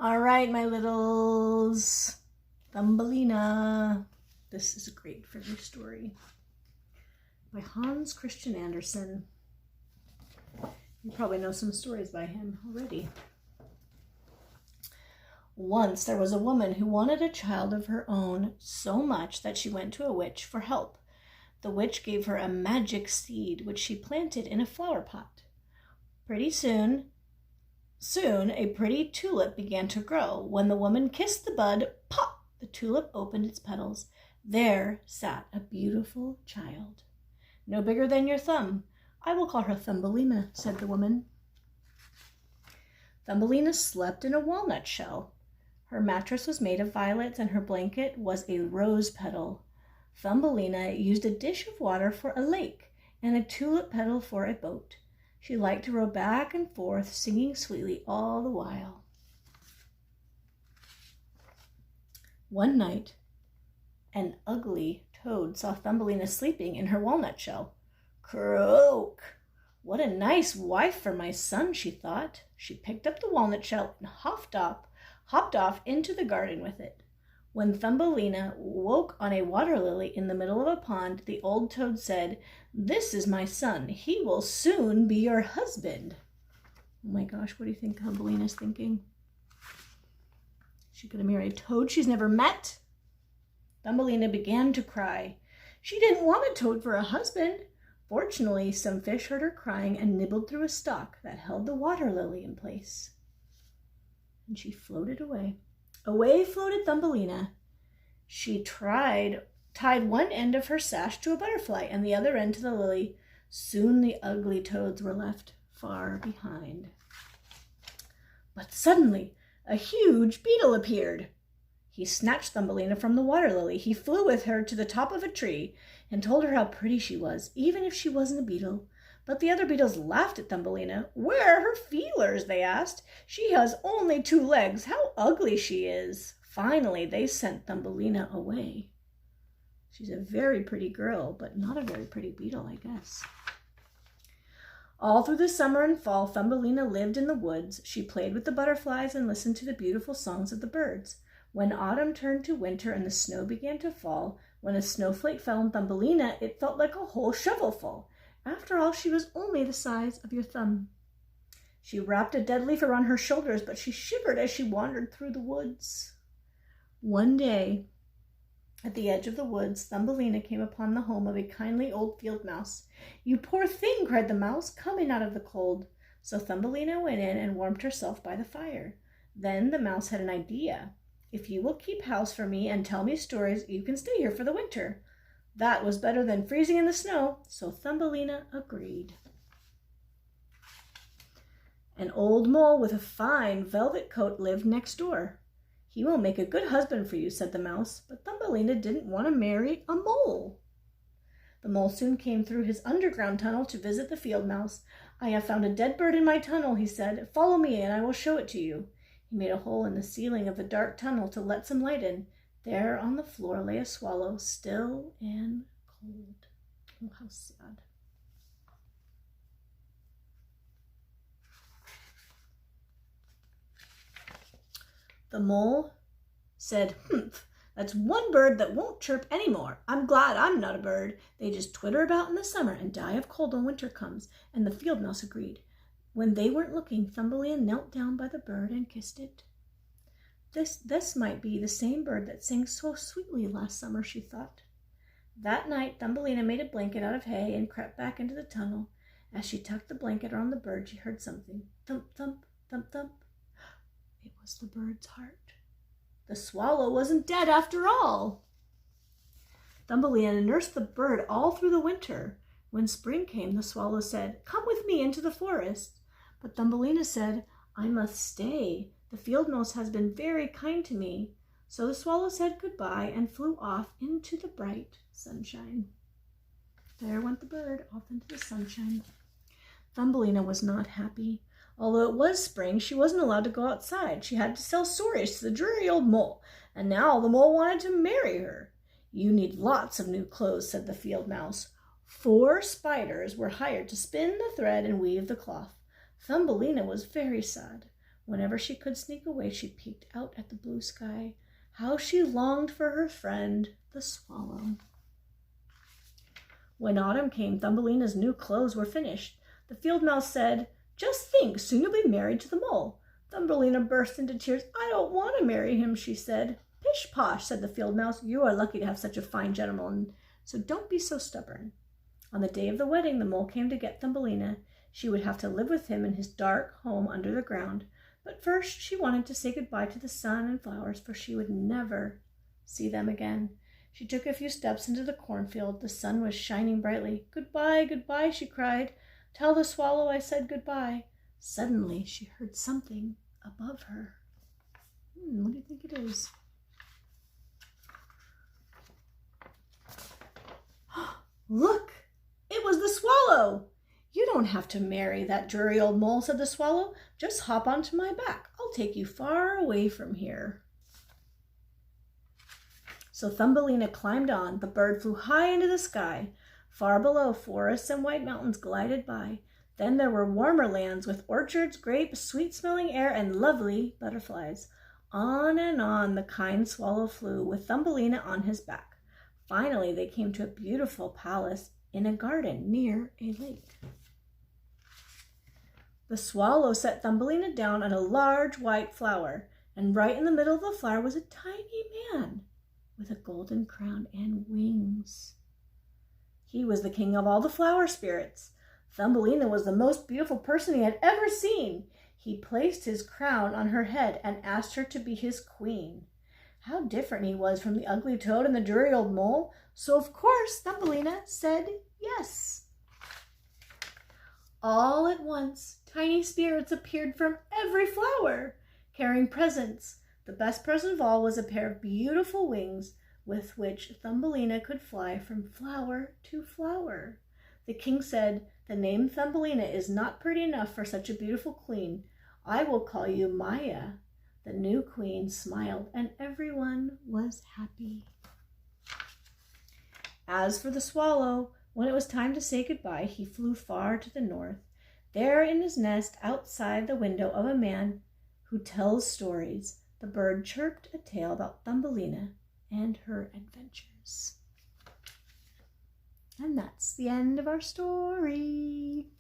All right, my littles. Thumbelina. This is a great fairy story by Hans Christian Andersen. You probably know some stories by him already. Once there was a woman who wanted a child of her own so much that she went to a witch for help. The witch gave her a magic seed, which she planted in a flower pot. Pretty soon, a pretty tulip began to grow. When the woman kissed the bud, pop! The tulip opened its petals. There sat a beautiful child, no bigger than your thumb. I will call her Thumbelina, said the woman. Thumbelina slept in a walnut shell. Her mattress was made of violets, and her blanket was a rose petal. Thumbelina used a dish of water for a lake and a tulip petal for a boat. She liked to row back and forth, singing sweetly all the while. One night, an ugly toad saw Thumbelina sleeping in her walnut shell. Croak! What a nice wife for my son, she thought. She picked up the walnut shell and hopped off into the garden with it. When Thumbelina woke on a water lily in the middle of a pond, the old toad said, "This is my son. He will soon be your husband." Oh my gosh, what do you think Thumbelina's thinking? She's going to marry a toad she's never met? Thumbelina began to cry. She didn't want a toad for a husband. Fortunately, some fish heard her crying and nibbled through a stalk that held the water lily in place. And she floated away. Away floated Thumbelina. She tied one end of her sash to a butterfly and the other end to the lily. Soon the ugly toads were left far behind. But suddenly a huge beetle appeared. He snatched Thumbelina from the water lily. He flew with her to the top of a tree and told her how pretty she was, even if she wasn't a beetle. But the other beetles laughed at Thumbelina. "Where are her feelers?" they asked. "She has only 2 legs. How ugly she is." Finally, they sent Thumbelina away. She's a very pretty girl, but not a very pretty beetle, I guess. All through the summer and fall, Thumbelina lived in the woods. She played with the butterflies and listened to the beautiful songs of the birds. When autumn turned to winter and the snow began to fall, when a snowflake fell on Thumbelina, it felt like a whole shovelful. After all, she was only the size of your thumb. She wrapped a dead leaf around her shoulders, but she shivered as she wandered through the woods. One day, at the edge of the woods, Thumbelina came upon the home of a kindly old field mouse. "You poor thing," cried the mouse, "coming out of the cold." So Thumbelina went in and warmed herself by the fire. Then the mouse had an idea. "If you will keep house for me and tell me stories, you can stay here for the winter." That was better than freezing in the snow, so Thumbelina agreed. An old mole with a fine velvet coat lived next door. "He will make a good husband for you," said the mouse, but Thumbelina didn't want to marry a mole. The mole soon came through his underground tunnel to visit the field mouse. "I have found a dead bird in my tunnel," he said. "Follow me and I will show it to you." He made a hole in the ceiling of the dark tunnel to let some light in. There on the floor lay a swallow, still and cold. Oh, how sad. The mole said, "Humph, that's one bird that won't chirp anymore. I'm glad I'm not a bird. They just twitter about in the summer and die of cold when winter comes." And the field mouse agreed. When they weren't looking, Thumbelina knelt down by the bird and kissed it. This might be the same bird that sang so sweetly last summer, she thought. That night, Thumbelina made a blanket out of hay and crept back into the tunnel. As she tucked the blanket around the bird, she heard something. Thump, thump, thump, thump. It was the bird's heart. The swallow wasn't dead after all. Thumbelina nursed the bird all through the winter. When spring came, the swallow said, "Come with me into the forest." But Thumbelina said, "I must stay. The field mouse has been very kind to me." So the swallow said goodbye and flew off into the bright sunshine. There went the bird off into the sunshine. Thumbelina was not happy. Although it was spring, she wasn't allowed to go outside. She had to sell stories to the dreary old mole, and now the mole wanted to marry her. "You need lots of new clothes," said the field mouse. 4 spiders were hired to spin the thread and weave the cloth. Thumbelina was very sad. Whenever she could sneak away, she peeked out at the blue sky. How she longed for her friend, the swallow. When autumn came, Thumbelina's new clothes were finished. The field mouse said, "Just think, soon you'll be married to the mole." Thumbelina burst into tears. "I don't want to marry him," she said. "Pish posh," said the field mouse. "You are lucky to have such a fine gentleman, so don't be so stubborn." On the day of the wedding, the mole came to get Thumbelina. She would have to live with him in his dark home under the ground. But first she wanted to say goodbye to the sun and flowers, for she would never see them again. She took a few steps into the cornfield. The sun was shining brightly. "Goodbye, goodbye," she cried. "Tell the swallow I said goodbye." Suddenly she heard something above her. What do you think it is? Look, it was the swallow. "You don't have to marry that dreary old mole," said the swallow. "Just hop onto my back. I'll take you far away from here." So Thumbelina climbed on. The bird flew high into the sky. Far below, forests and white mountains glided by. Then there were warmer lands with orchards, grapes, sweet-smelling air, and lovely butterflies. On and on the kind swallow flew, with Thumbelina on his back. Finally, they came to a beautiful palace in a garden near a lake. The swallow set Thumbelina down on a large white flower, and right in the middle of the flower was a tiny man with a golden crown and wings. He was the king of all the flower spirits. Thumbelina was the most beautiful person he had ever seen. He placed his crown on her head and asked her to be his queen. How different he was from the ugly toad and the dreary old mole. So of course Thumbelina said yes. All at once, tiny spirits appeared from every flower, carrying presents. The best present of all was a pair of beautiful wings with which Thumbelina could fly from flower to flower. The king said, "The name Thumbelina is not pretty enough for such a beautiful queen. I will call you Maya." The new queen smiled, and everyone was happy. As for the swallow, when it was time to say goodbye, he flew far to the north. There in his nest outside the window of a man who tells stories, the bird chirped a tale about Thumbelina and her adventures. And that's the end of our story.